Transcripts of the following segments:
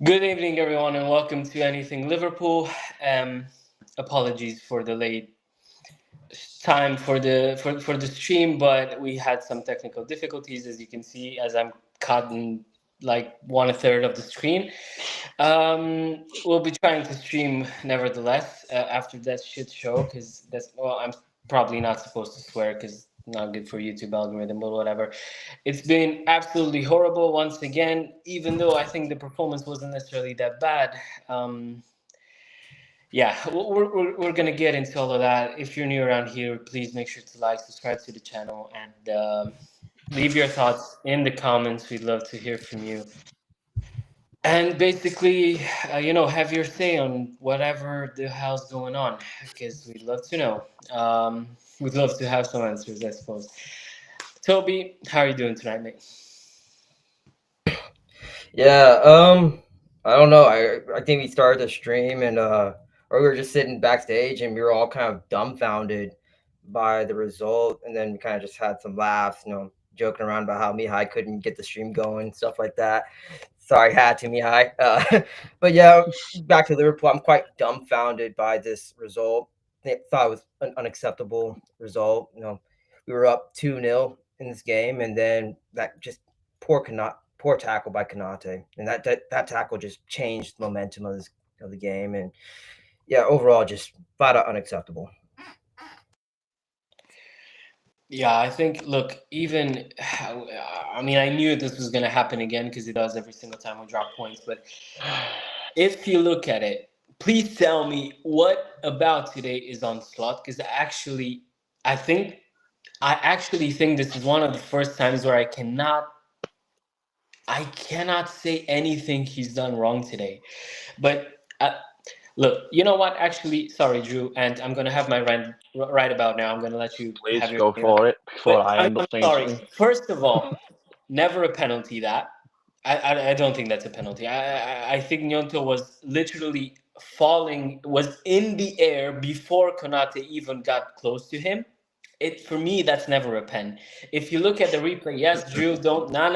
Good evening, everyone, and welcome to Anything Liverpool. Um, Apologies for the late time for the stream, but we had some technical difficulties, as you can see, as I'm cutting like one third of the screen. We'll be trying to stream nevertheless after that shit show because I'm probably not supposed to swear because not good for YouTube algorithm, but whatever. It's been absolutely horrible once again, even though I think the performance wasn't necessarily that bad. Um, yeah, we're going to get into all of that. If you're new around here, please make sure to like, subscribe to the channel, and leave your thoughts in the comments. We'd love to hear from you. And basically, have your say on whatever the hell's going on, because we'd love to know. We'd love to have some answers, I suppose. Toby, how are you doing tonight, mate? Yeah, I don't know. I think we started the stream and or we were just sitting backstage and we were all kind of dumbfounded by the result, and then we kind of just had some laughs, joking around about how Mihai couldn't get the stream going, stuff like that. Sorry, had to Mihai. But yeah, back to Liverpool. I'm quite dumbfounded by this result. Thought it was an unacceptable result. We were up 2-0 in this game, and then that just poor tackle by Kanate, and that tackle just changed the momentum of the game, and yeah, overall just flat out unacceptable. Yeah, I think, look, even, I mean, I knew this was going to happen again because it does every single time we drop points. But if you look at it, please tell me what about today is on slot because I think, I actually think this is one of the first times where I cannot say anything he's done wrong today. But look, you know what? Actually, sorry, Drew, and I'm gonna have my rant right about now. I'm gonna let you Please have your go say on it. for it before But I end up I'm saying sorry. something. First of all, never a penalty. That I don't think that's a penalty. I think Nyonto was literally falling, was in the air before Konate even got close to him. It for me that's never a pen. If you look at the replay, yes, Drew, don't no,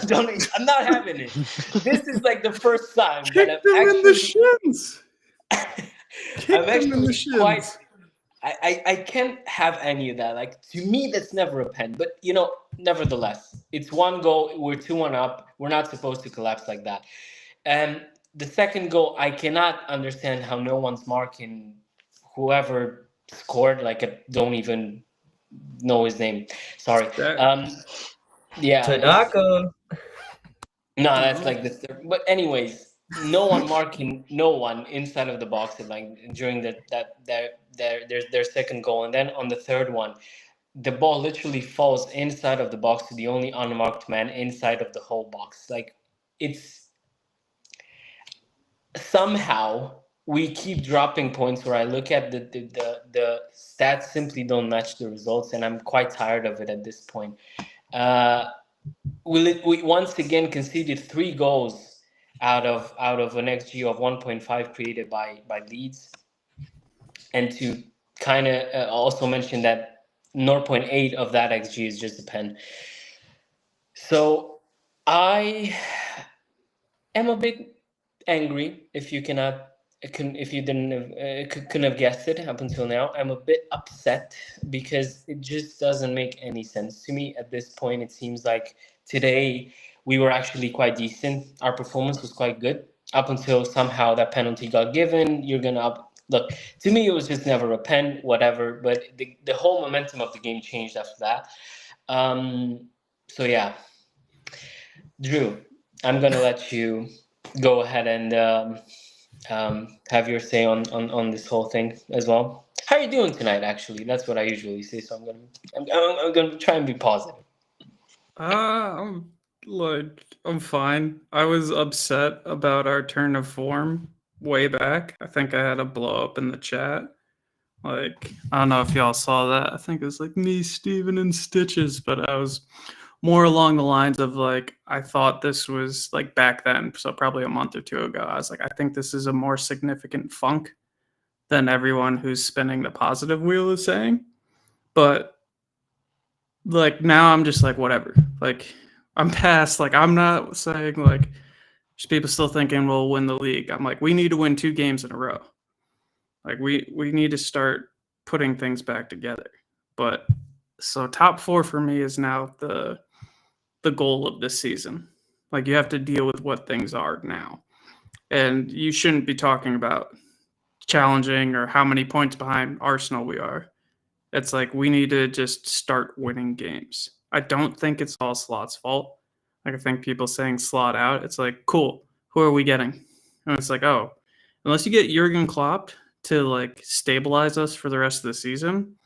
don't. I'm not having it. This is like the first time that Kick them in the shins. I'm Kick them in the actually quite. shins. I can't have any of that. Like to me, that's never a pen. But nevertheless, it's one goal. We're 2-1 up. We're not supposed to collapse like that. And the second goal, I cannot understand how no one's marking whoever scored. Like I don't even know his name. Sorry. That Yeah. Tanaka. No, that's no. like the third. But anyways, no one marking no one inside of the box like during their second goal, and then on the third one, the ball literally falls inside of the box to the only unmarked man inside of the whole box. Like it's somehow we keep dropping points where I look at the stats simply don't match the results, and I'm quite tired of it at this point. Uh, we once again conceded 3 goals out of an XG of 1.5 created by Leeds, and to kind of also mention that 0.8 of that XG is just a pen. So I am a bit angry. If you cannot, if you didn't couldn't have guessed it up until now, I'm a bit upset because it just doesn't make any sense to me at this point. It seems like today we were actually quite decent. Our performance was quite good up until somehow that penalty got given. You're gonna look, to me it was just never a pen, whatever. But the whole momentum of the game changed after that. So yeah, Drew, I'm gonna let you go ahead and have your say on this whole thing as well. How are you doing tonight? Actually, that's what I usually say. So I'm gonna try and be positive. I'm I'm fine. I was upset about our turn of form way back. I think I had a blow up in the chat. Like, I don't know if y'all saw that. I think it was like me, Steven, and Stitches, but I was more along the lines of like, I thought this was like back then, so probably a month or two ago. I was like, I think this is a more significant funk than everyone who's spinning the positive wheel is saying. But like now I'm just like, whatever. Like I'm past, like I'm not saying like There's people still thinking we'll win the league. I'm like, we need to win 2 games in a row. Like we need to start putting things back together. But so top 4 for me is now the goal of this season. Like you have to deal with what things are now. And you shouldn't be talking about challenging or how many points behind Arsenal we are. It's like we need to just start winning games. I don't think it's all Slot's fault. Like I think people saying Slot out, it's like, cool, who are we getting? And it's like, oh, unless you get Jurgen Klopp to like stabilize us for the rest of the season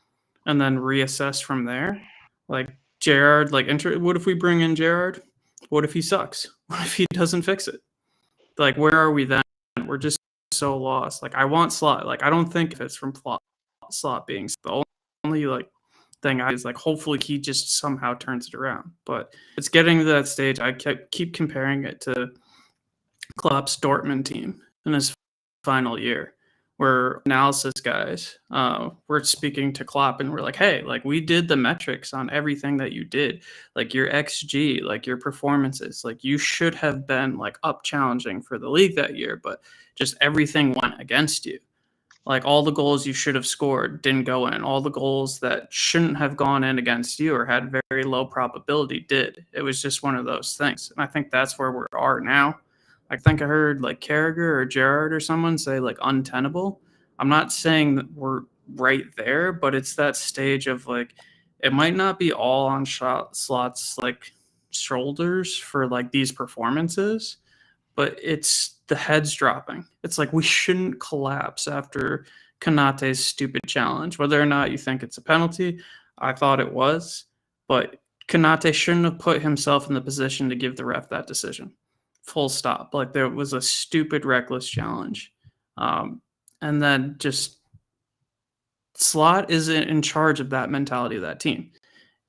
and then reassess from there. Like Gerrard, like what if we bring in Gerrard? What if he sucks? What if he doesn't fix it? Like where are we then? We're just so lost. Like I want Slot. Like I don't think if it's from Slot being the only like thing is like hopefully he just somehow turns it around. But it's getting to that stage. I keep comparing it to Klopp's Dortmund team in his final year, where analysis guys we're speaking to Klopp and we're like, hey, like we did the metrics on everything that you did, like your XG, like your performances, like you should have been like up challenging for the league that year, but just everything went against you. Like all the goals you should have scored didn't go in. All the goals that shouldn't have gone in against you or had very low probability did. It was just one of those things. And I think that's where we are now. I think I heard like Carragher or Gerrard or someone say like untenable. I'm not saying that we're right there, but it's that stage of like it might not be all on Slot's like shoulders for like these performances, but it's the heads dropping. It's like we shouldn't collapse after Konate's stupid challenge. Whether or not you think it's a penalty, I thought it was, but Konate shouldn't have put himself in the position to give the ref that decision. Full stop. Like there was a stupid, reckless challenge. And then just Slot is in charge of that mentality of that team.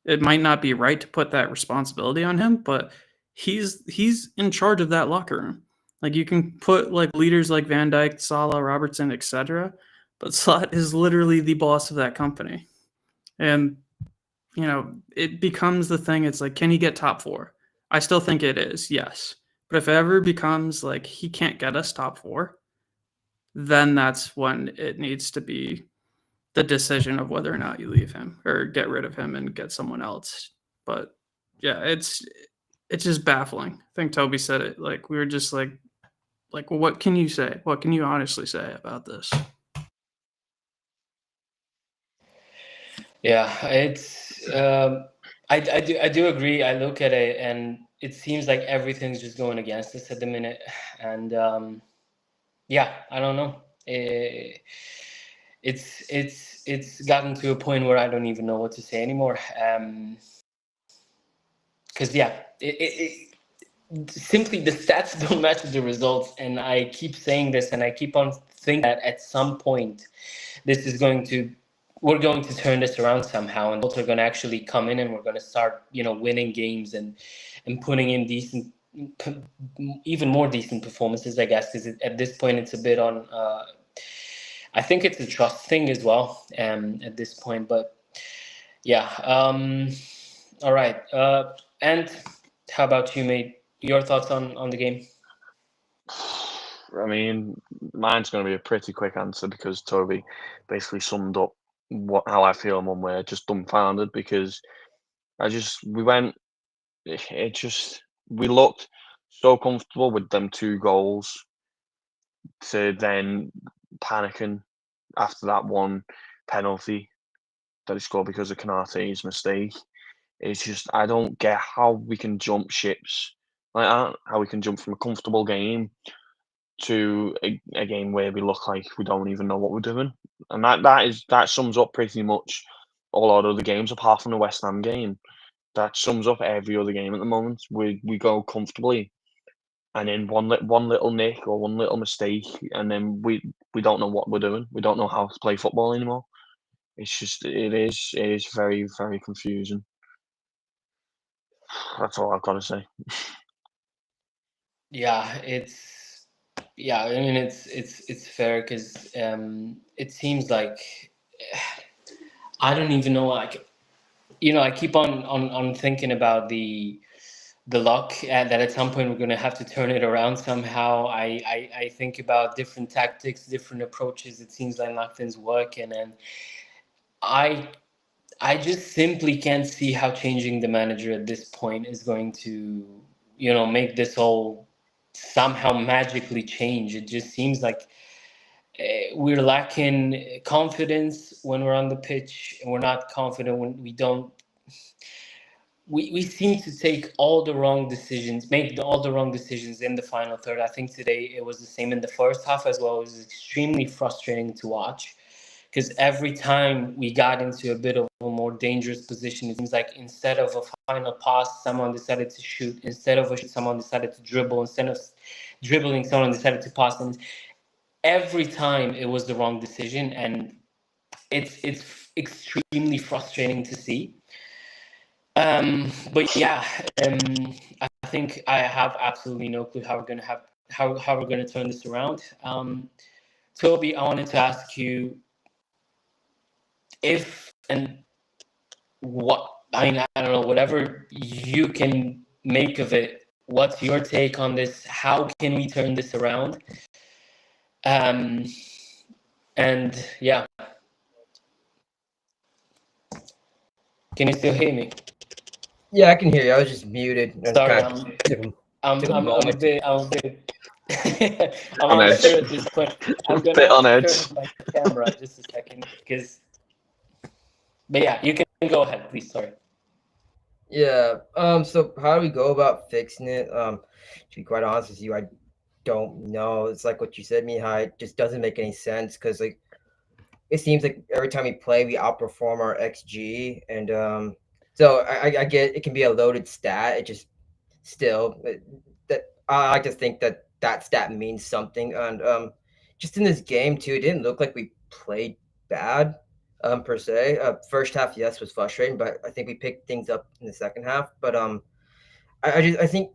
It might not be right to put that responsibility on him, but he's in charge of that locker room. Like you can put like leaders like Van Dijk, Salah, Robertson, etc., but Slot is literally the boss of that company. And you know, it becomes the thing. It's like, can he get top 4? I still think it is, yes. But if it ever becomes like he can't get us top 4, then that's when it needs to be the decision of whether or not you leave him or get rid of him and get someone else. But yeah, it's just baffling. I think Toby said it. Like we were just like, well, what can you say? What can you honestly say about this? Yeah, it's I do agree. I look at it and it seems like everything's just going against us at the minute, and yeah, I don't know. It's gotten to a point where I don't even know what to say anymore. Because yeah, simply the stats don't match the results, and I keep saying this, and I keep on thinking that at some point, we're going to turn this around somehow, and results are going to actually come in, and we're going to start, winning games and putting in decent, even more decent performances, I guess. Because at this point, it's a bit on. I think it's a trust thing as well. At this point, but yeah. All right. And how about you, mate? Your thoughts on the game? I mean, mine's going to be a pretty quick answer because Toby basically summed up how I feel in one way. Just dumbfounded because we looked so comfortable with them 2 goals to then panicking after that one penalty that he scored because of Konate's mistake. It's just, I don't get how we can jump ships like that, how we can jump from a comfortable game to a game where we look like we don't even know what we're doing. And that sums up pretty much all our other games apart from the West Ham game. That sums up every other game at the moment. We go comfortably, and then one little nick or one little mistake, and then we don't know what we're doing. We don't know how to play football anymore. It's just it is very, very confusing. That's all I've got to say. Yeah, I mean it's fair because it seems like I don't even know, like I keep on thinking about the the luck that at some point we're going to have to turn it around somehow. I think about different tactics, different approaches. It seems like nothing's working, and I I just simply can't see how changing the manager at this point is going to, make this all somehow magically change. It just seems like we're lacking confidence when we're on the pitch, and we're not confident when we don't. We seem to take all the wrong decisions, all the wrong decisions in the final third. I think today it was the same in the first half as well. It was extremely frustrating to watch because every time we got into a bit of a more dangerous position, it seems like instead of a final pass, someone decided to shoot. Instead of a shoot, someone decided to dribble. Instead of dribbling, someone decided to pass. And every time it was the wrong decision, and it's extremely frustrating to see. But yeah, I think I have absolutely no clue how we're gonna have how we're gonna turn this around. Toby, I wanted to ask you if and what I mean. I don't know, whatever you can make of it. What's your take on this? How can we turn this around? Um, and yeah, can you still hear me? Yeah, I can hear you. I was just muted. And Sorry, kind of took a I'm a moment. bit I'm On unsure edge. at this point. I'm gonna Bit have on to edge. turn on my camera just a second because. But yeah, you can go ahead, please. Sorry. Yeah. So how do we go about fixing it? To be quite honest with you, I don't know. It's like what you said, Mihai. It just doesn't make any sense because like it seems like every time we play, we outperform our XG, and so I get it can be a loaded stat. It just still that I like to think that that stat means something, and just in this game too, it didn't look like we played bad per se. First half, yes, was frustrating, but I think we picked things up in the second half. But I think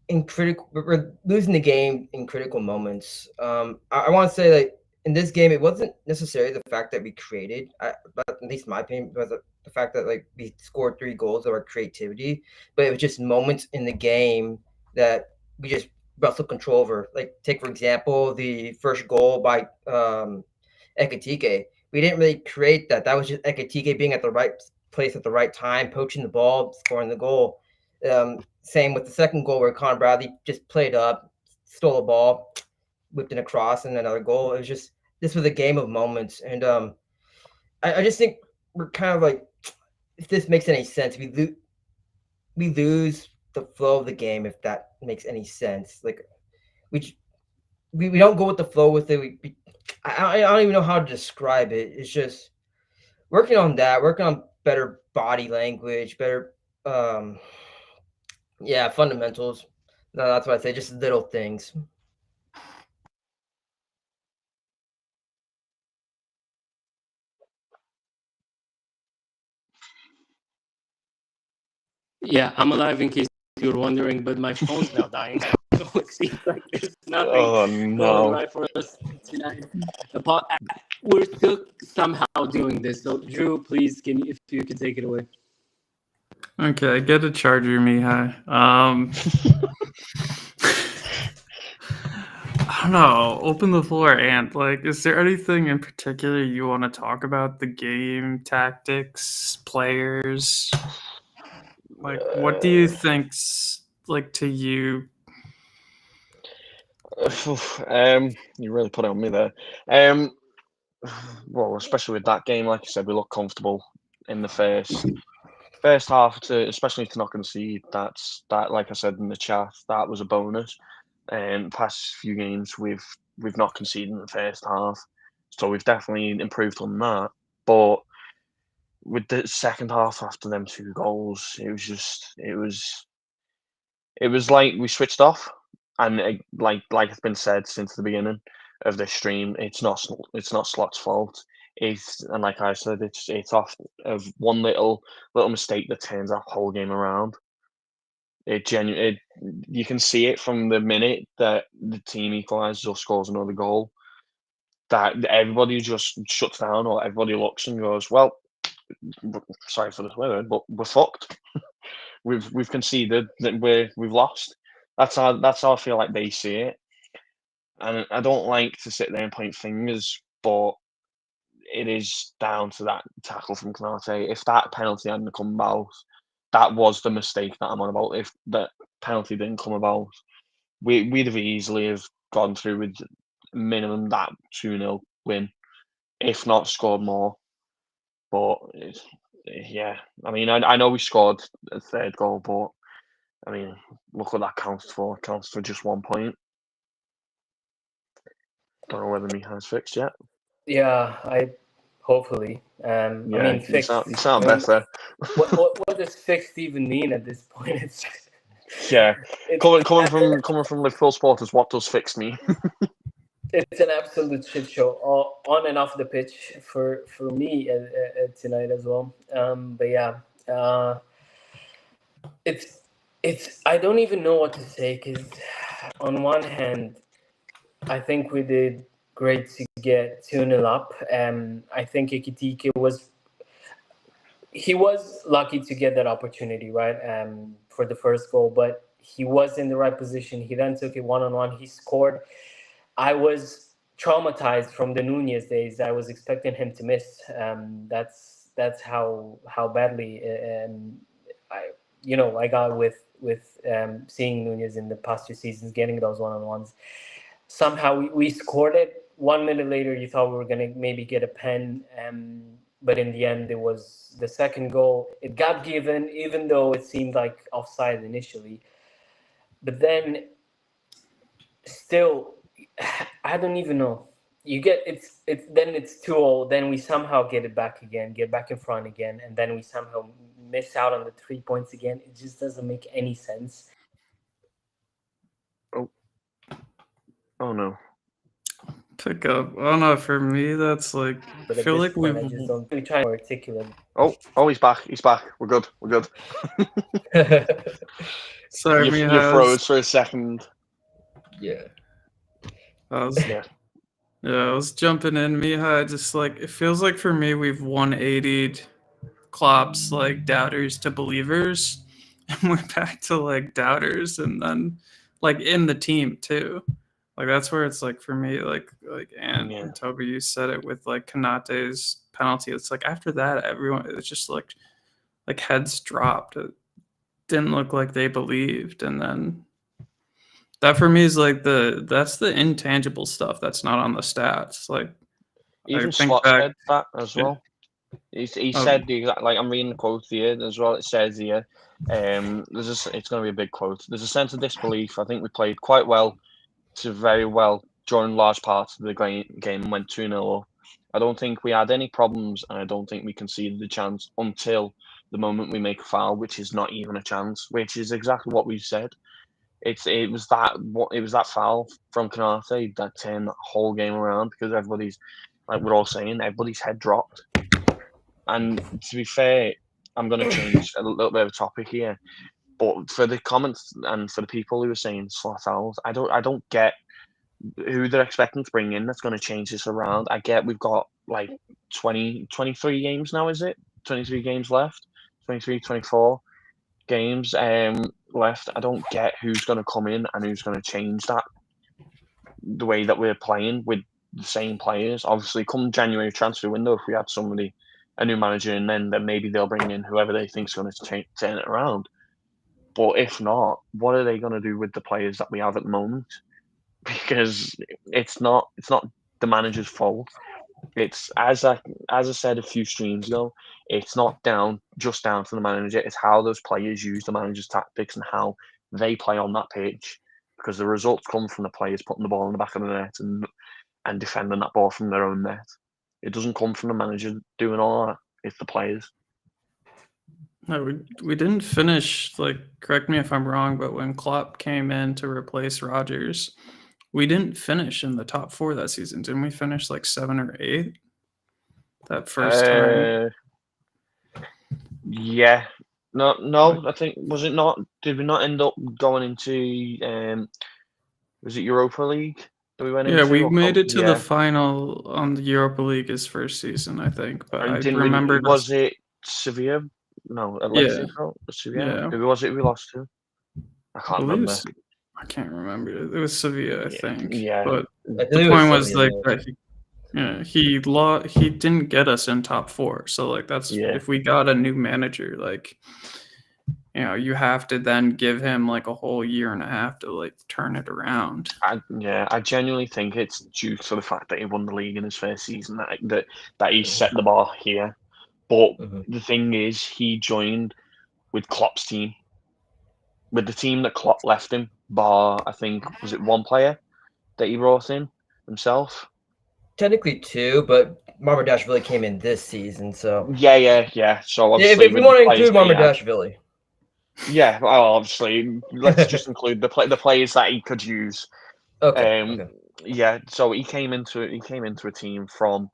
in critical, we're losing the game in critical moments. I want to say like in this game, it wasn't necessarily the fact that we created, but at least my opinion was the fact that like we scored 3 goals of our creativity, but it was just moments in the game that we just wrestled control over. Like take for example the first goal by Ekatike. We didn't really create that. That was just Ekatike being at the right place at the right time, poaching the ball, scoring the goal. Same with the second goal where Connor Bradley just played up, stole a ball, whipped it across, and another goal. It was just this was a game of moments, and I just think we're kind of like if this makes any sense, we lose the flow of the game if that makes any sense. Like we we don't go with the flow with it. I don't even know how to describe it. It's just working on that, working on better body language, better yeah, fundamentals. No, that's what I say. Just little things. Yeah, I'm alive in case you were wondering, but my phone's now dying. So it seems like there's nothing Oh going no. right for us tonight. We're still somehow doing this. So Drew, please, if you can take it away. Okay, get a charger, Mihai. I don't know. Open the floor, and like, is there anything in particular you want to talk about? The game, tactics, players? Like, what do you think's like to you? You really put it on me there. Well, especially with that game, like you said, we look comfortable in the first half especially to not concede. That, like I said in the chat, that was a bonus. Past few games, we've not conceded in the first half, so we've definitely improved on that. But with the second half after them 2 goals, it was like we switched off, and like it's been said since the beginning of this stream, it's not Slot's fault. And like I said, it's off of one little mistake that turns our whole game around. You can see it from the minute that the team equalizes or scores another goal, that everybody just shuts down, or everybody looks and goes, "Well, sorry for this word, but we're fucked." we've conceded, that we've lost. That's how I feel like they see it. And I don't like to sit there and point fingers, but it is down to that tackle from Konate. If that penalty hadn't come about, that was the mistake that I'm on about. If that penalty didn't come about, we'd have easily have gone through with minimum that 2-0 win, if not scored more. But yeah, I mean, I know we scored a third goal, but I mean, look what that counts for. It counts for just 1 point. Don't know whether Mihai's fixed yet. Yeah, hopefully. Yeah, I mean, you fixed. sound better. What does fixed even mean at this point? It's Yeah, it's coming from Liverpool supporters, what does fixed mean? it's an absolute shit show, on and off the pitch for me tonight as well. But yeah, it's I don't even know what to say, because on one hand, I think we did great to get 2-0 up. I think Ekitike was lucky to get that opportunity, right? For the first goal, but he was in the right position. He then took it one-on-one. He scored. I was traumatized from the Nunez days. I was expecting him to miss. That's how badly I got with seeing Nunez in the past 2 seasons getting those one-on-ones. Somehow we scored it. 1 minute later, you thought we were gonna maybe get a pen, but in the end, it was the second goal. It got given, even though it seemed like offside initially. But then, still, I don't even know. You get it's then it's 2-0. Then we somehow get it back again, get back in front again, and then we somehow miss out on the 3 points again. It just doesn't make any sense. Oh no. Pick up. I don't know. For me, that's like I But at feel this like point, I we've just don't really try to articulate. Oh, he's back. He's back. We're good. sorry, You Mihai. froze for a second. Yeah. Yeah. I was jumping in, Mihai. Just like it feels like for me, we've 180'd Klopp's like doubters to believers, and we're back to like doubters, and then like in the team too. Like that's where it's like for me, like and Toby, you said it with like Kanate's penalty. It's like after that, everyone it's just like heads dropped. It didn't look like they believed, and then that for me is like that's the intangible stuff that's not on the stats. Like Even I think Slot back, said that as well. He said the exact, like I'm reading the quote here as well. It says here, it's going to be a big quote. There's a sense of disbelief. I think we played quite well to very well during large parts of the game and went 2-0 up. I don't think we had any problems, and I don't think we conceded a chance until the moment we make a foul, which is not even a chance, which is exactly what we said. It was that foul from Konate that turned the whole game around, because everybody's, like we're all saying, everybody's head dropped. And to be fair, I'm going to change a little bit of a topic here, but for the comments and for the people who are saying slot fouls, I don't get who they're expecting to bring in that's going to change this around. I get we've got like 23 games now, is it? 23 games left? 23, 24 games left. I don't get who's going to come in and who's going to change that, the way that we're playing with the same players. Obviously, come January transfer window, if we had a new manager, and then maybe they'll bring in whoever they think is going to turn it around. But if not, what are they going to do with the players that we have at the moment? Because it's not the manager's fault. It's as I said a few streams ago, it's not just down to the manager. It's how those players use the manager's tactics and how they play on that pitch. Because the results come from the players putting the ball in the back of the net and defending that ball from their own net. It doesn't come from the manager doing all that. It's the players. No, we didn't finish, like, correct me if I'm wrong, but when Klopp came in to replace Rodgers, we didn't finish in the top 4 that season. Didn't we finish like 7 or 8 that first time? Yeah. No, I think, was it not? Did we not end up going into, was it Europa League that we went into? Yeah, we made it to the final on the Europa League his first season, I think. But And I remember was it Sevilla No, Atletico. Sevilla. Yeah. Who was it we lost to? I can't remember. I can't remember. It was Sevilla, I think. Yeah. But I the think it point was Sevilla, like that he didn't get us in top 4. So like that's if we got a new manager, like you have to then give him like a whole year and a half to like turn it around. I genuinely think it's due to the fact that he won the league in his first season that he set the bar here. But the thing is, he joined with Klopp's team, with the team that Klopp left him. Bar, I think, was it one player that he brought in himself? Technically 2, but Marmardashvili came in this season, so yeah. So obviously, if we want to include Marmardashvili, yeah, well, obviously, let's just include the players that he could use. Okay. Yeah. So he came into a team from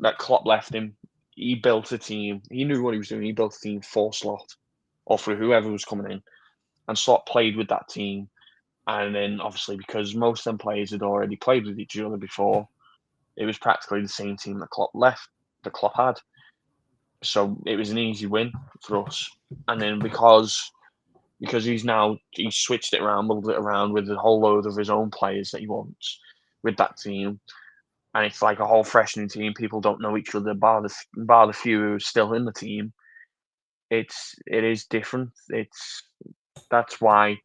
that Klopp left him. He built a team. He knew what he was doing. He built a team for Slot or for whoever was coming in, and Slot played with that team. And then obviously, because most of them players had already played with each other before, it was practically the same team that Klopp had. So it was an easy win for us. And then because he's switched it around, moved it around with a whole load of his own players that he wants with that team. And it's like a whole fresh new team. People don't know each other, bar the few who are still in the team. It is different. That's why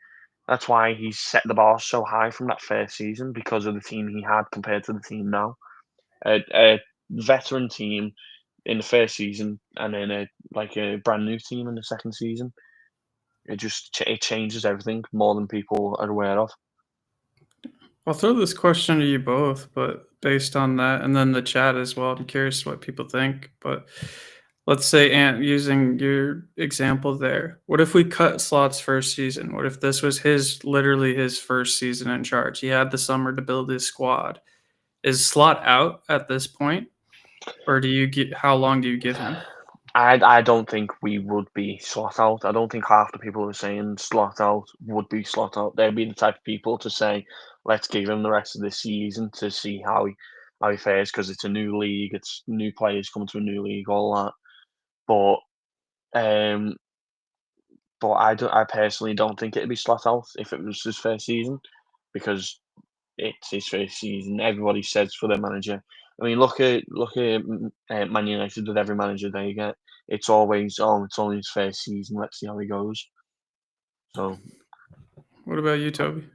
he's set the bar so high from that first season, because of the team he had compared to the team now. A veteran team in the first season, and then a brand new team in the second season. It changes everything more than people are aware of. I'll throw this question to you both, but based on that, and then the chat as well, I'm curious what people think. But let's say, Ant, using your example there, what if we cut Slot's first season? What if this was literally his first season in charge? He had the summer to build his squad. Is Slot out at this point, or how long do you give him? I don't think we would be Slot out. I don't think half the people who are saying Slot out would be Slot out. They'd be the type of people to say, let's give him the rest of this season to see how he fares, because it's a new league, it's new players coming to a new league, all that. But I personally don't think it'd be Slot out if it was his first season, because it's his first season. Everybody says for their manager. I mean, look at Man United with every manager they get. It's always, it's only his first season. Let's see how he goes. So, what about you, Toby?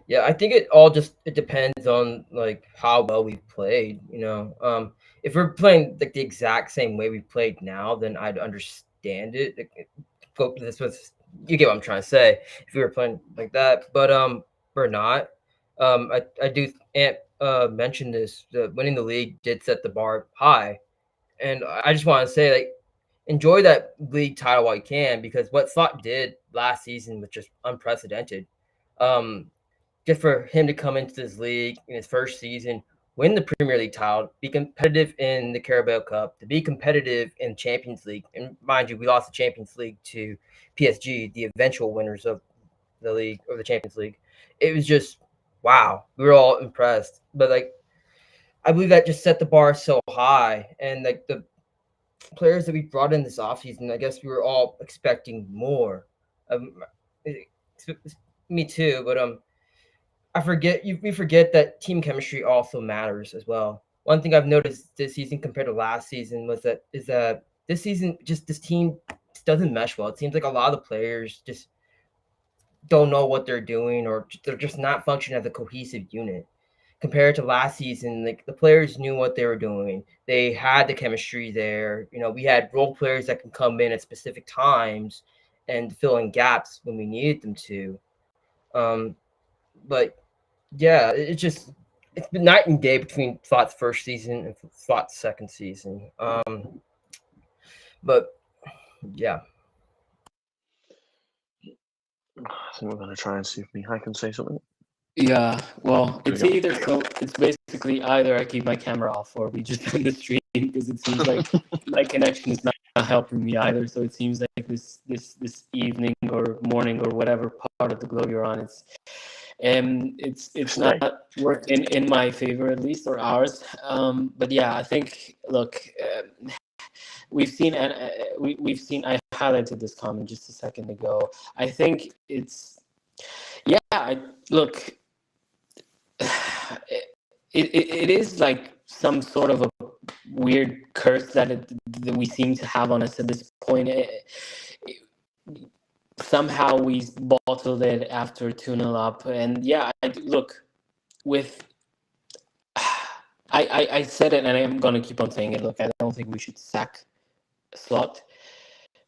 Yeah, I think it depends on like how well we've played. If we're playing like the exact same way we played now, then I'd understand it. You get what I'm trying to say. If we were playing like that, but we're not. I do. Ant mentioned this. Winning the league did set the bar high, and I just want to say, like, enjoy that league title while you can, because what Slot did last season was just unprecedented. Just for him to come into this league in his first season, win the Premier League title, be competitive in the Carabao Cup, to be competitive in Champions League. And mind you, we lost the Champions League to PSG, the eventual winners of the league, or the Champions League. It was just, wow. We were all impressed. But like, I believe that just set the bar so high. And like the players that we brought in this offseason, I guess we were all expecting more. Me too, but we forget that team chemistry also matters as well. One thing I've noticed this season compared to last season is that this season this team just doesn't mesh well. It seems like a lot of the players just don't know what they're doing, or they're just not functioning as a cohesive unit. Compared to last season, like the players knew what they were doing. They had the chemistry there. We had role players that can come in at specific times and fill in gaps when we needed them to. But yeah, it's been night and day between Slot's first season and Slot's second season. But yeah. I think we're going to try and see if Mihai can say something. Yeah, well, it's basically either I keep my camera off or we just end the stream, because it seems like my connection is not helping me either. So it seems like this evening or morning or whatever part of the globe you're on, it's not working in my favor, at least, or ours. But yeah, I think, look, we've seen, and we've seen. I highlighted this comment just a second ago. I think it's, yeah. Look, it is like some sort of a weird curse that we seem to have on us at this point. Somehow we bottled it after 2-0 up, and yeah, look, with I said it, and I'm gonna keep on saying it. Look, I don't think we should sack Slot,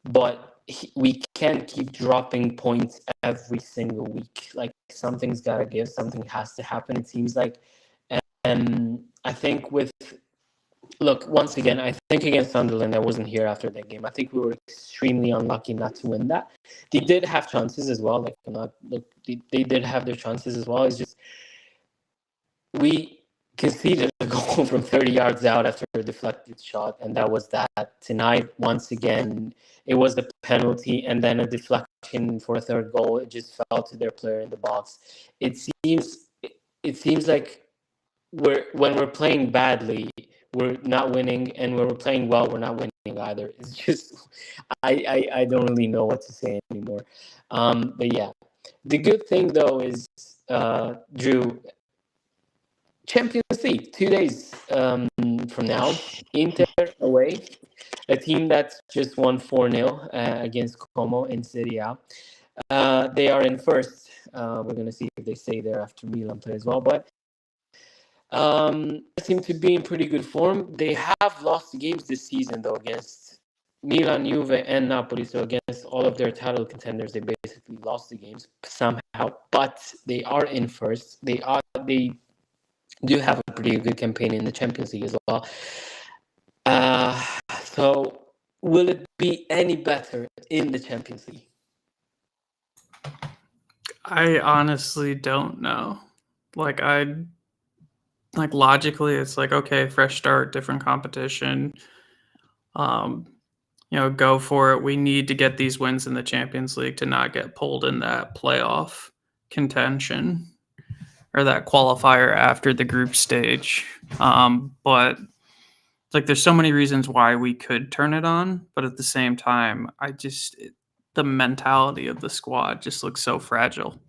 but we can't keep dropping points every single week. Like, something's gotta give, something has to happen. It seems like, and I think look, once again, I think against Sunderland, I wasn't here after that game. I think we were extremely unlucky not to win that. They did have chances as well. Like, they did have their chances as well. It's just we conceded a goal from 30 yards out after a deflected shot, and that was that. Tonight, once again, it was the penalty and then a deflection for a third goal. It just fell to their player in the box. It seems like when we're playing badly, we're not winning, and when we're playing well, we're not winning either. It's just I don't really know what to say anymore. But yeah, the good thing though is, Drew, Champions League 2 days from now, Inter away, a team that's just won 4-0 against Como in Serie A. They are in first. We're going to see if they stay there after Milan play as well. But they seem to be in pretty good form. They have lost games this season, though, against Milan, Juve, and Napoli. So against all of their title contenders, they basically lost the games somehow. But they are in first. They do have a pretty good campaign in the Champions League as well. So will it be any better in the Champions League? I honestly don't know. Like, logically, it's like, okay, fresh start, different competition. Go for it. We need to get these wins in the Champions League to not get pulled in that playoff contention or that qualifier after the group stage. But like, there's so many reasons why we could turn it on, but at the same time, the mentality of the squad just looks so fragile.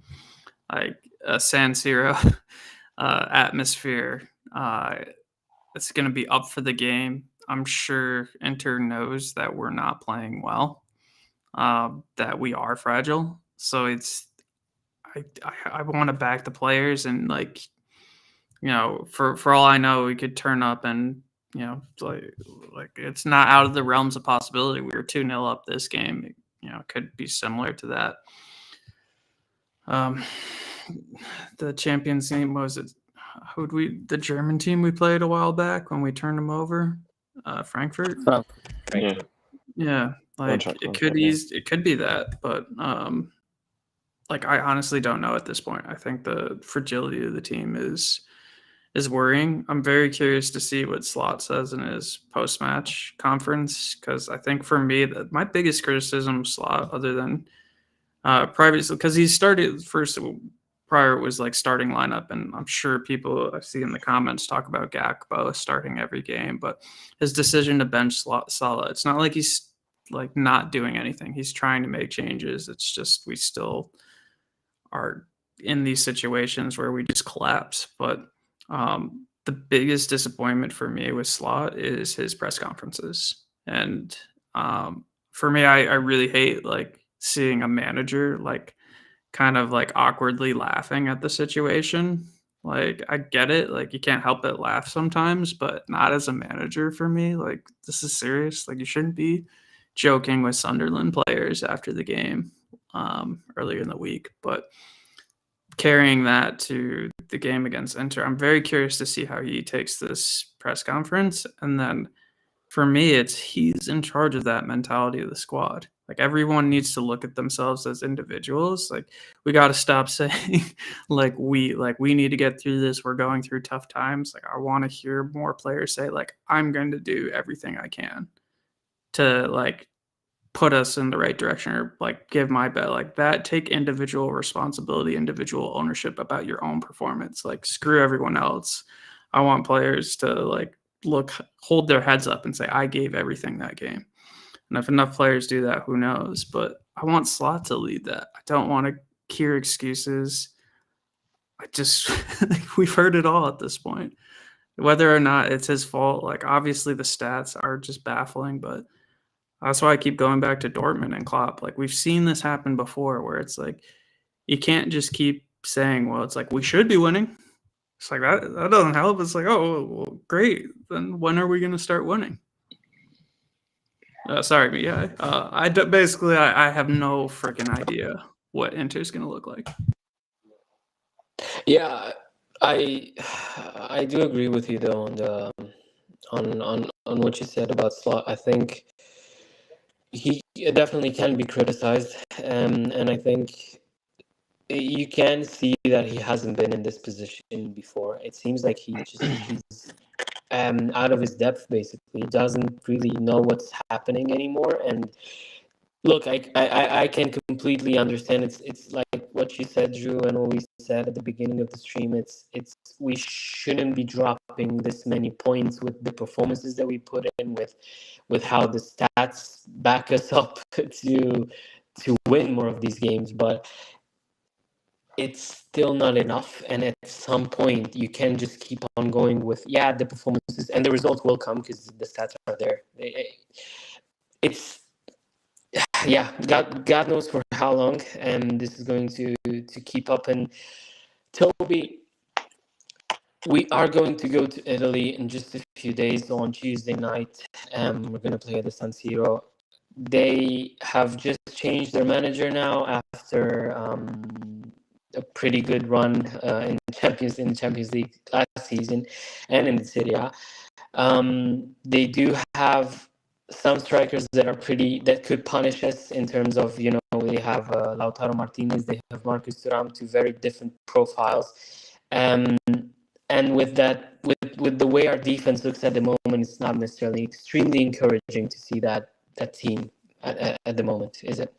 Like a San Siro atmosphere, it's going to be up for the game. I'm sure Inter knows that we're not playing well, that we are fragile. So I want to back the players, and for all I know, we could turn up and like it's not out of the realms of possibility. We were 2-0 up this game. It could be similar to that. The Champions team, was it? The German team we played a while back when we turned them over, Frankfurt. Yeah, like it could be that, but I honestly don't know at this point. I think the fragility of the team is worrying. I'm very curious to see what Slot says in his post-match conference, because I think for me, my biggest criticism of Slot, other than previously, because he started first prior, it was like starting lineup, and I'm sure people I see in the comments talk about Gakpo starting every game, but his decision to bench Salah, it's not like he's like not doing anything. He's trying to make changes. It's just we still are in these situations where we just collapse. But the biggest disappointment for me with Slot is his press conferences, and for me, I really hate like seeing a manager like kind of like awkwardly laughing at the situation. Like, I get it, like you can't help but laugh sometimes, but not as a manager for me. Like, this is serious. Like, you shouldn't be joking with Sunderland players after the game earlier in the week. But carrying that to the game against Inter, I'm very curious to see how he takes this press conference. And then for me, he's in charge of that mentality of the squad. Like, everyone needs to look at themselves as individuals. Like, we got to stop saying we need to get through this. We're going through tough times. Like, I want to hear more players say like, I'm going to do everything I can to like put us in the right direction, or like give my bet, like that. Take individual responsibility, individual ownership about your own performance. Like, screw everyone else. I want players to like hold their heads up and say, I gave everything that game. And if enough players do that, who knows? But I want Slot to lead that. I don't want to hear excuses. I just we've heard it all at this point. Whether or not it's his fault, like obviously the stats are just baffling, but that's why I keep going back to Dortmund and Klopp. Like we've seen this happen before where it's like you can't just keep saying, well, it's like we should be winning. It's like that doesn't help. It's like, oh, well, great. Then when are we going to start winning? Sorry, yeah. I have no freaking idea what Inter's going to look like. Yeah, I do agree with you though on what you said about Slot. I think he definitely can be criticized, and I think you can see that he hasn't been in this position before. It seems like he's out of his depth. Basically, he doesn't really know what's happening anymore. And look, I can completely understand. It's like what you said, Drew, and what we said at the beginning of the stream. It's we shouldn't be dropping this many points with the performances that we put in, with how the stats back us up to win more of these games, but it's still not enough. And at some point you can just keep on going with the performances, and the results will come because the stats are there. It's God knows for how long, and this is going to keep up. And Toby, we are going to go to Italy in just a few days on Tuesday night. We're going to play at the San Siro. They have just changed their manager now after a pretty good run in the Champions League last season and in the Serie A. They do have some strikers that could punish us in terms of, they have Lautaro Martinez, they have Marcus Thuram, two very different profiles. And with that, with the way our defense looks at the moment, it's not necessarily extremely encouraging to see that team at the moment, is it?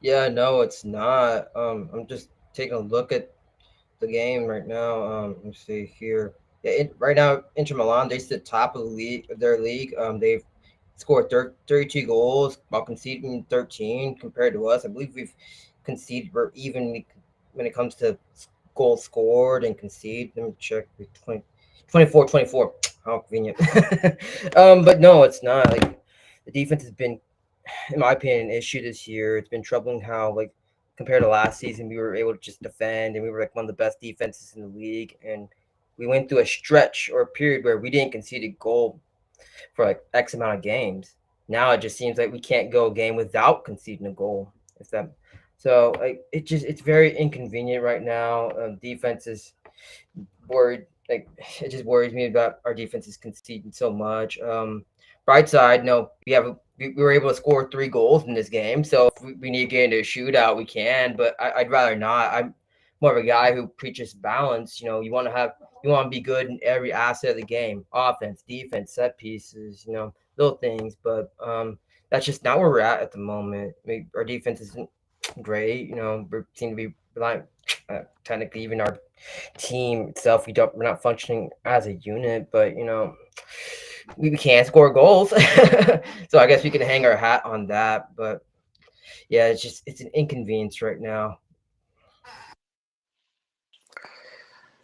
Yeah, no, it's not. I'm just taking a look at the game right now. Let me see here. Yeah, right now, Inter Milan, they sit top of their league. They've scored 32 goals while conceding 13 compared to us. I believe we're even when it comes to goals scored and concede. Let me check. 24. How convenient. But no, it's not. Like the defense has been, in my opinion, an issue this year. It's been troubling how, like, compared to last season, we were able to just defend, and we were like one of the best defenses in the league. And we went through a stretch or a period where we didn't concede a goal for like X amount of games. Now it just seems like we can't go a game without conceding a goal. So like it's very inconvenient right now. Defense is worried. Like it just worries me about our defense is conceding so much. Bright side, no, we were able to score 3 goals in this game. So if we need to get into a shootout, we can. But I'd rather not. I'm more of a guy who preaches balance. You want to be good in every asset of the game: offense, defense, set pieces. Little things. But that's just not where we're at the moment. Our defense isn't great. We seem to be relying. Technically, even our team itself, we're not functioning as a unit. But we can't score goals. So I guess we can hang our hat on that. But yeah, it's an inconvenience right now.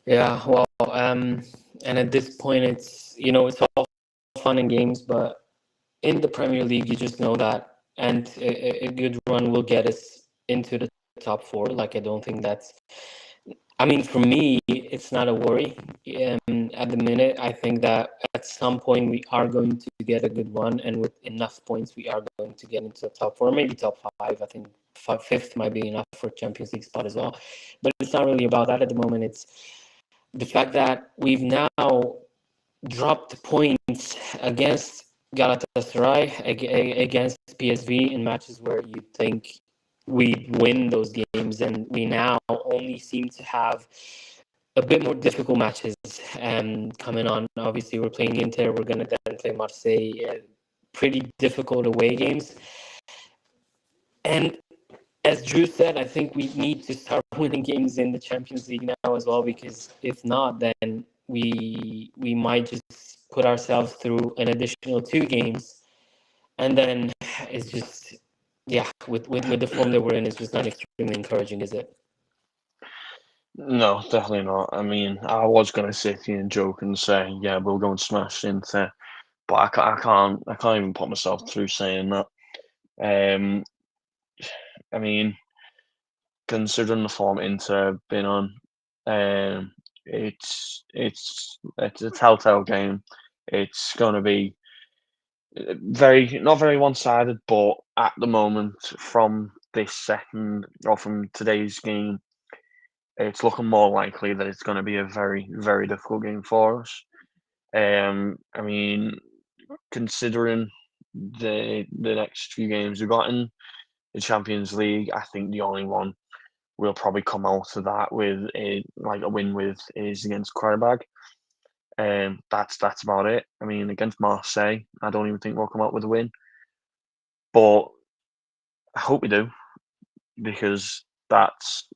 Yeah, well, and at this point, it's all fun and games, but in the Premier League, you just know that, and a good run will get us into the top 4. Like, I don't think that's. I mean, for me, it's not a worry. At the minute, I think that at some point we are going to get a good run, and with enough points, we are going to get into the top 4, maybe top 5. I think fifth might be enough for Champions League spot as well. But it's not really about that at the moment. It's the fact that we've now dropped points against Galatasaray, against PSV in matches where you think we win those games, and we now only seem to have a bit more difficult matches coming on. Obviously, we're playing Inter, we're going to then play Marseille, pretty difficult away games. And as Drew said, I think we need to start winning games in the Champions League now as well, because if not, then we might just put ourselves through an additional 2 games, and then it's just with the form that we're in, it's just not extremely encouraging, is it? No, definitely not. I mean, I was gonna sit here and joke and say, yeah, we'll go and smash Inter, but I can't even put myself through saying that. Um, I mean, considering the form Inter have been on, it's a telltale game. It's gonna be very not very one-sided, but at the moment, from this second or from today's game, it's looking more likely that it's going to be a very, very difficult game for us. I mean, considering the next few games we've got in the Champions League, I think the only one we'll probably come out of that with a win with is against Qarabag. That's about it. I mean, against Marseille, I don't even think we'll come out with a win, but I hope we do because that's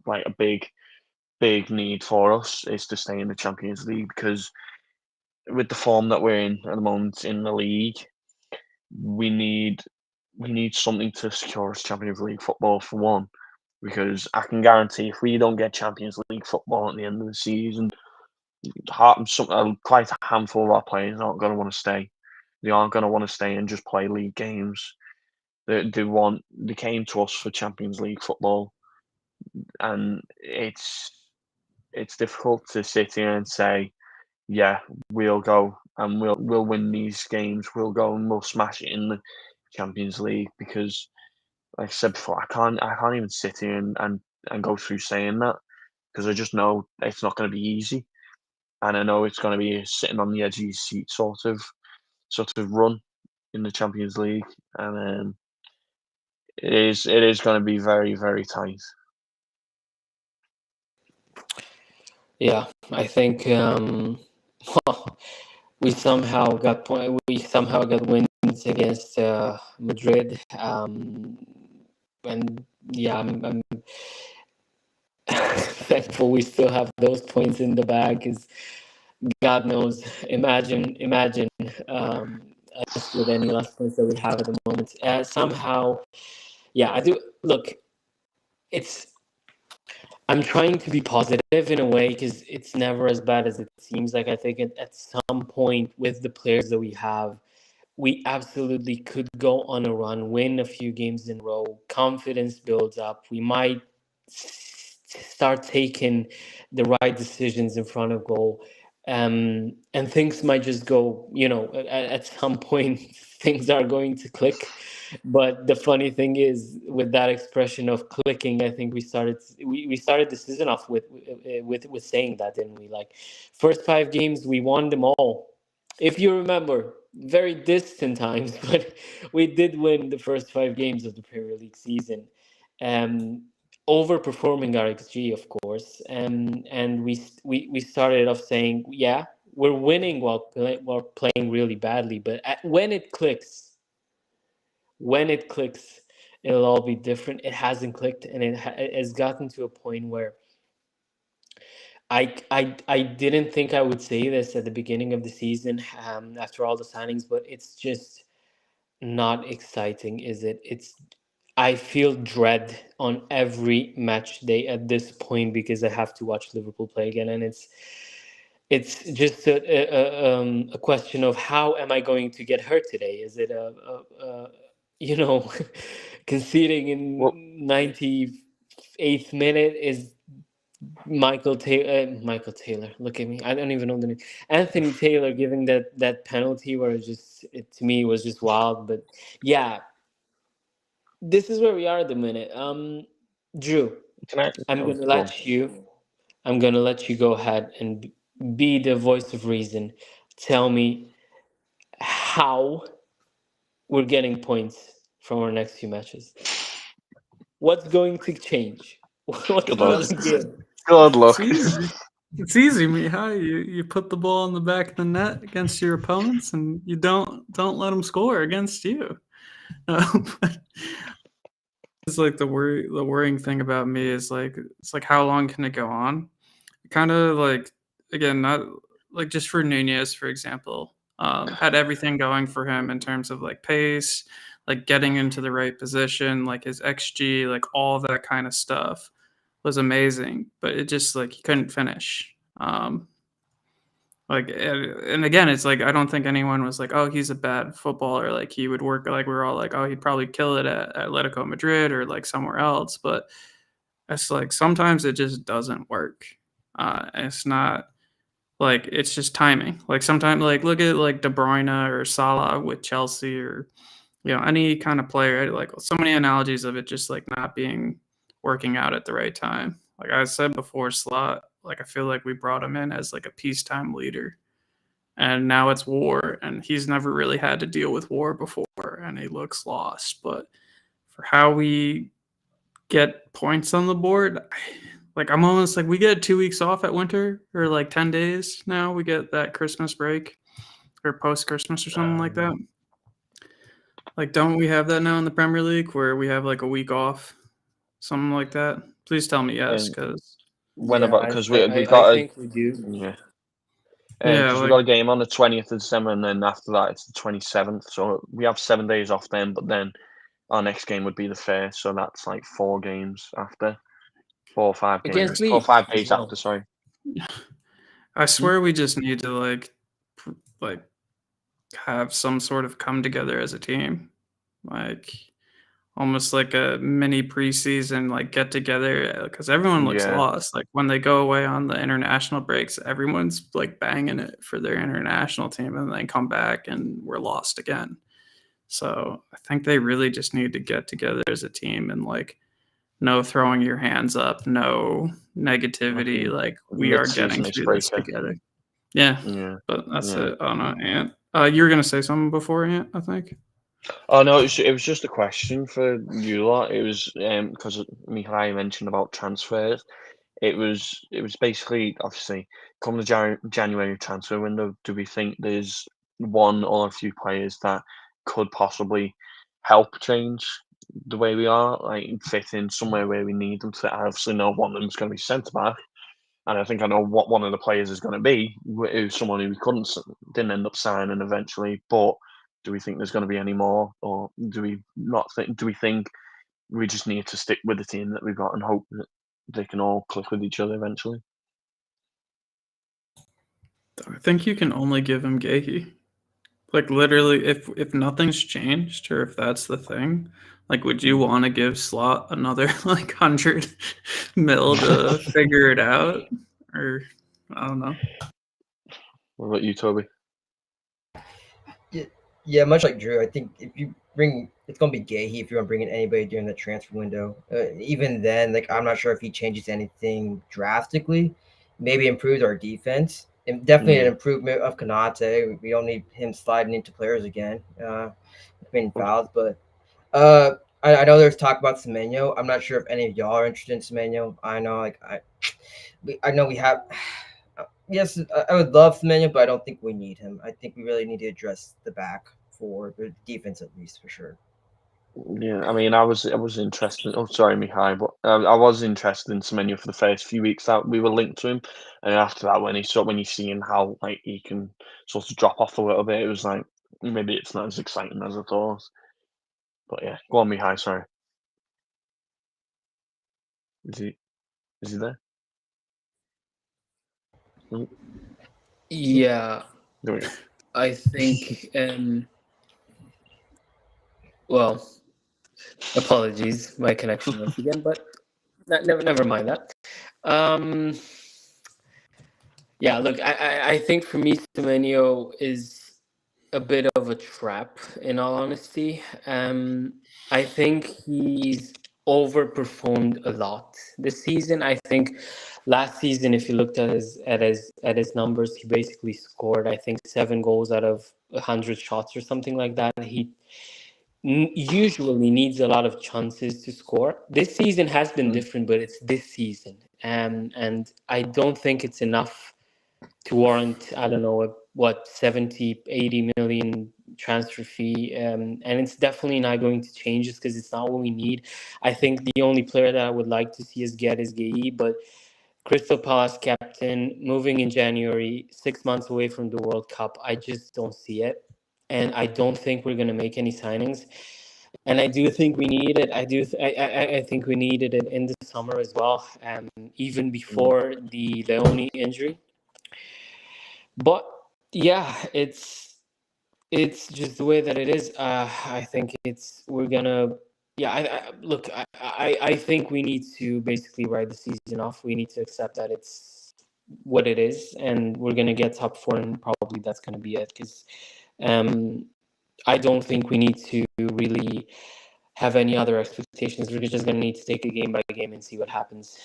like a big need for us is to stay in the Champions League because with the form that we're in at the moment in the league, we need we need something to secure us Champions League football for one. Because I can guarantee if we don't get Champions League football at the end of the season, quite a handful of our players aren't going to want to stay. They aren't going to want to stay and just play league games. They came to us for Champions League football, and it's difficult to sit here and say, yeah, we'll go and we'll win these games. We'll go and we'll smash it in the Champions League because, like I said before, I can't even sit here and go through saying that because I just know it's not going to be easy, and I know it's going to be a sitting on the edge of your seat sort of run in the Champions League, and it is going to be very very tight. Yeah, I think well, we somehow got wins against Madrid, and yeah, I'm thankful we still have those points in the bag. Because God knows, imagine us with any less points that we have at the moment. Somehow, yeah, I do look. It's I'm trying to be positive in a way because it's never as bad as it seems. Like I think at some point with the players that we have, we absolutely could go on a run, win a few games in a row. Confidence builds up. We might start taking the right decisions in front of goal. And things might just go, at some point, things are going to click. But the funny thing is, with that expression of clicking, I think we started the season off with saying that, didn't we? Like, first 5 games, we won them all. If you remember, very distant times, but we did win the first 5 games of the Premier League season, um, overperforming our XG, of course. And we started off saying, yeah, we're winning while playing really badly, but when it clicks, it'll all be different. It hasn't clicked, and it has gotten to a point where I didn't think I would say this at the beginning of the season, after all the signings, but it's just not exciting, is it? I feel dread on every match day at this point because I have to watch Liverpool play again, and it's just a question of how am I going to get hurt today? Is it you know conceding Well, in 98th minute? Is Michael Taylor, look at me. I don't even know the name. Anthony Taylor giving that penalty where to me was just wild. But yeah, this is where we are at the minute. Drew, can I? I'm Oh, gonna go on. let you. I'm gonna let you go ahead and be the voice of reason. Tell me how we're getting points from our next few matches. What's going to change? What's Good Oh, luck. going to give? Good it's luck. easy. It's easy, Mihai. You put the ball in the back of the net against your opponents, and you don't let them score against you. But it's like the worrying thing about me is like it's like how long can it go on? Kind of like again, not like just for Nunez, for example, had everything going for him in terms of like pace, like getting into the right position, like his XG, like all of that kind of stuff was amazing, but it just like he couldn't finish. And again, it's like I don't think anyone was like, oh, he's a bad footballer. Like he would work. Like we were all like, oh, he'd probably kill it at Atletico Madrid or like somewhere else. But it's like sometimes it just doesn't work. It's not like it's just timing. Like sometimes, like look at like De Bruyne or Salah with Chelsea or any kind of player. Like so many analogies of it just like not being working out at the right time. Like I said before, Slot. Like I feel like we brought him in as like a peacetime leader, and now it's war, and he's never really had to deal with war before, and he looks lost. But for how we get points on the board, like I'm almost like we get 2 weeks off at winter or like 10 days now. We get that Christmas break or post Christmas or something like that. Like, don't we have that now in the Premier League where we have like a week off, something like that? Please tell me yes, because because we've I got think we do. yeah. Yeah, Because we've got a game on the 20th of December, and then after that it's the 27th. So we have 7 days off then, but then our next game would be the 1st. So that's like 4 games after, 4 or 5 Against games, 4 or Leeds 5 as days well. after. Sorry. I swear we just need to like have some sort of come together as a team, like almost like a mini preseason like get together because everyone looks Yeah, lost. Like when they go away on the international breaks, everyone's like banging it for their international team, and then come back and we're lost again. So I think they really just need to get together as a team and like no throwing your hands up, no negativity. Like we are getting mid-season through this icebreaker. together. Yeah, Yeah, but that's yeah. it. I don't know, Ant. You were gonna say something before, Ant, I think. Oh no, it was just a question for you lot. It was because Mihai mentioned about transfers. It was basically obviously come the January transfer window. Do we think there's one or a few players that could possibly help change the way we are, like fit in somewhere where we need them to? I obviously know one of them is going to be centre back, and I think I know what one of the players is going to be. Who's someone who we didn't end up signing eventually, but. Do we think there's going to be any more, or do we not think? Do we think we just need to stick with the team that we've got and hope that they can all click with each other eventually? I think you can only give him Gahey. Like literally, if nothing's changed or if that's the thing, like would you want to give Slot another like 100 mil to figure it out? Or I don't know. What about you, Toby? Yeah, much like Drew, I think if you bring, it's gonna be Gahey if you want to bring in anybody during the transfer window. Even then, like I'm not sure if he changes anything drastically. Maybe improves our defense, and definitely an improvement of Kanate. We don't need him sliding into players again, committing fouls. But I know there's talk about Semenyo. I'm not sure if any of y'all are interested in Semenyo. I know, I know we have. Yes, I would love Semenyo, but I don't think we need him. I think we really need to address the back for the defense, at least for sure. Yeah, I mean, I was interested. Oh, sorry, Mihai, but I was interested in Semenyo for the first few weeks that we were linked to him, and after that, when you seeing how like he can sort of drop off a little bit, it was like maybe it's not as exciting as I thought. But yeah, go on, Mihai. Sorry, is he is he there? Oh, Yeah, there we go. I think. Well, apologies, my connection once again, but never mind that. Um, yeah, look, I think for me, Semenyo is a bit of a trap, in all honesty. I think he's overperformed a lot this season. I think last season, if you looked at his numbers, he basically scored, I think, 7 goals out of 100 shots or something like that. He usually needs a lot of chances to score. This season has been different, but it's this season, and I don't think it's enough to warrant, I don't know, what 70, 80 million transfer fee, and it's definitely not going to change just because it's not what we need. I think the only player that I would like to see us get is Gay, but Crystal Palace captain, moving in January, 6 months away from the World Cup. I just don't see it. And I don't think we're going to make any signings. And I do think we need it. I think we needed it in the summer as well, even before the Leone injury. But yeah, it's just the way that it is. I think we're gonna. Yeah, look. I think we need to basically write the season off. We need to accept that it's what it is, and we're gonna get top four, and probably that's gonna be it. Because I don't think we need to really have any other expectations. We're just gonna need to take it game by game and see what happens.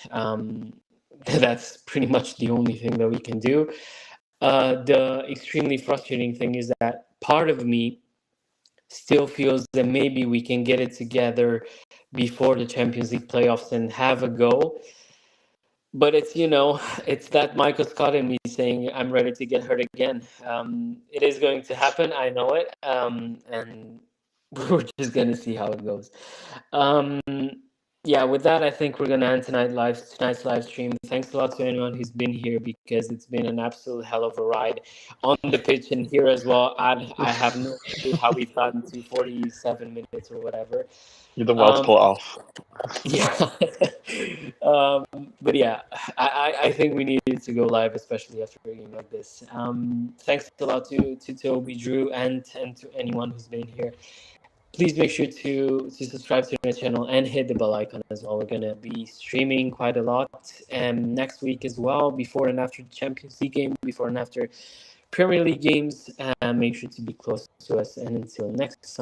That's pretty much the only thing that we can do. The extremely frustrating thing is that part of me still feels that maybe we can get it together before the Champions League playoffs and have a go. But it's that Michael Scott in me saying I'm ready to get hurt again. It is going to happen. I know it. And we're just going to see how it goes. Yeah, with that, I think we're going to end tonight's live stream. Thanks a lot to anyone who's been here, because it's been an absolute hell of a ride on the pitch and here as well. I have no clue how we've gotten to 47 minutes or whatever. You're the well to pull it off. Yeah. But yeah, I think we needed to go live, especially after a game like this. Thanks a lot to Toby, Drew, and to anyone who's been here. Please make sure to subscribe to the channel and hit the bell icon as well. We're going to be streaming quite a lot next week as well, before and after the Champions League game, before and after Premier League games. Make sure to be close to us. And until next